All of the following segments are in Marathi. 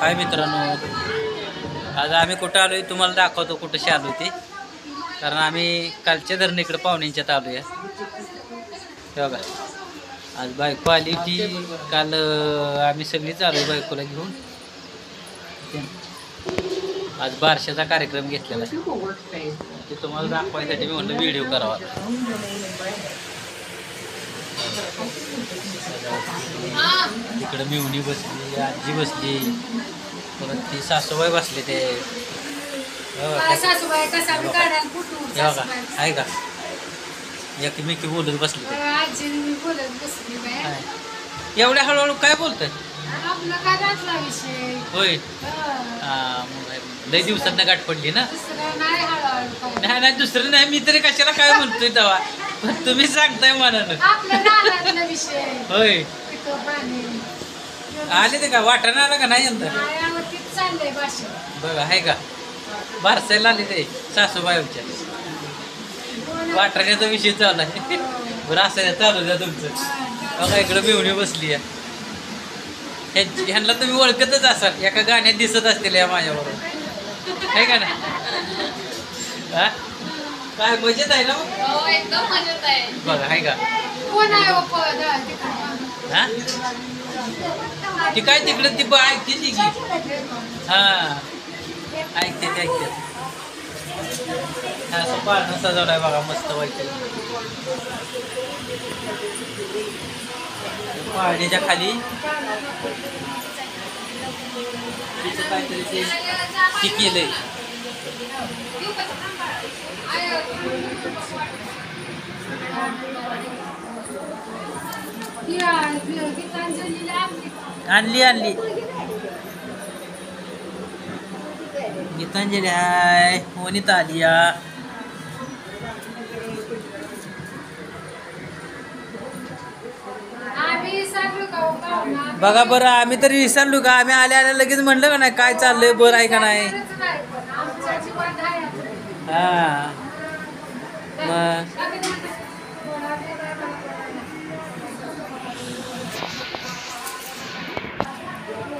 हाय मित्रांनो, आज आम्ही कुठं आलोय तुम्हाला दाखवतो कुठंशी आलो ते. कारण आम्ही कालच्या धरण इकडे पाहुण्यांच्यात आलोय. बघा आज बायको आली ती काल आम्ही सगळीच आलोय बायकोला घेऊन. आज बारशाचा कार्यक्रम घेतलेला ते तुम्हाला दाखवायसाठी मी म्हणलं व्हिडिओ करावा. इकडे मिवणी बसली, आजी बसली, परत ती सासूबाई बसले. ते आहे का एकमेकी बोलत बसली. एवढ्या हळूहळू काय बोलतोय होय. लय दिवसात गाठ पडली ना. नाही नाही दुसरं नाही, मी तरी कशाला काय म्हणतोय तेव्हा, पण तुम्ही सांगताय मनानं. होय आले ते का वाटाणा आला का नाही यंदा. बघा आहे का बारसायला आले ते सासूबाईच्या वाटाण्याचा विषय चालू आहे. बरं असं चालू द्या तुमचं. बघा इकडं मिवणी बसली आहे. ह्यांना तुम्ही ओळखतच असाल, एका गाण्यात दिसत असतील या माझ्याबरोबर आहे का ना. हा काय मजेत आहे ना बघा आहे का. हा ती काय तिकडे ती ऐकते ती की. हा ऐकते ते ऐकते. असं पाळणं सजवलं आहे बघा मस्त वाटतं. पाळणीच्या खाली तिचं काहीतरी ते केलंय. आणली आणली गीतांजली आहे. वनिता आलिया बघा. बरं आम्ही तरी विसरलो का. आम्ही आल्या आल्या लगेच म्हणलं का नाही काय चाललंय बरं आहे का नाही. हा मग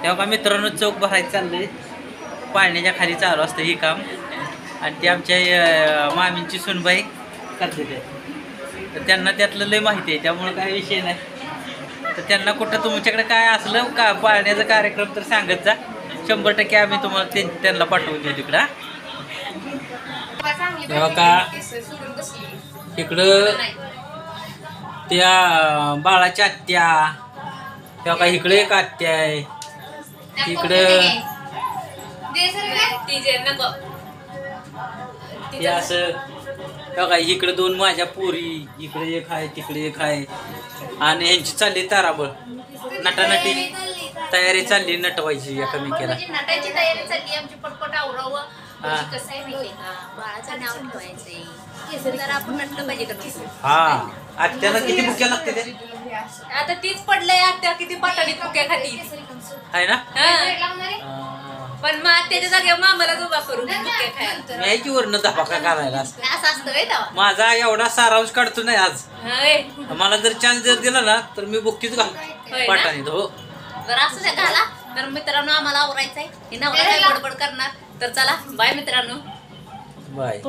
तेव्हा मित्रांनो चौक भरायचं चाललंय. पाळण्याच्या खाली चालू असतं हे काम. आणि ते आमच्या मामींची सुनबाई करते ते, तर त्यांना त्यातलं लय माहिती आहे, त्यामुळं काय विषय नाही. तर त्यांना कुठं तुमच्याकडे काय असलं का पाळण्याचा कार्यक्रम तर सांगत जा. 100% आम्ही तुम्हाला त्यांना पाठवून देऊ तिकडं. तेव्हा का इकडं त्या बाळाच्या आत्या, तेव्हा का इकडे एक आत्या आहे. इकडं ते असं बघा. इकडे 2 माझ्या पोरी, इकडे एक आहे तिकडे एक आहे. आणि यांची चालली ताराबळ नटानटी तयारी चालली नटवायची एकमेकीला. हा आत्याला किती बुक्या लागते ते आता तीच पडलंय. आत्या किती पटाडीत बुक्या खाती आहे ना. पण मग त्याच्या जागेवर मामाला उभा करून बुक्या खायला यायची वरनं धपाका घालायला असं असतं. माझा एवढा सारांश काढतो नाही आज. मला जर चान्स जर दिला ना तर मी बुक्कीच घाल पाठाने. हो बरं असं द्या घाला. तर मित्रांनो आम्हाला आवरायचंय, हे नवरा काय बडबड करणार. तर चला बाय मित्रांनो, बाय.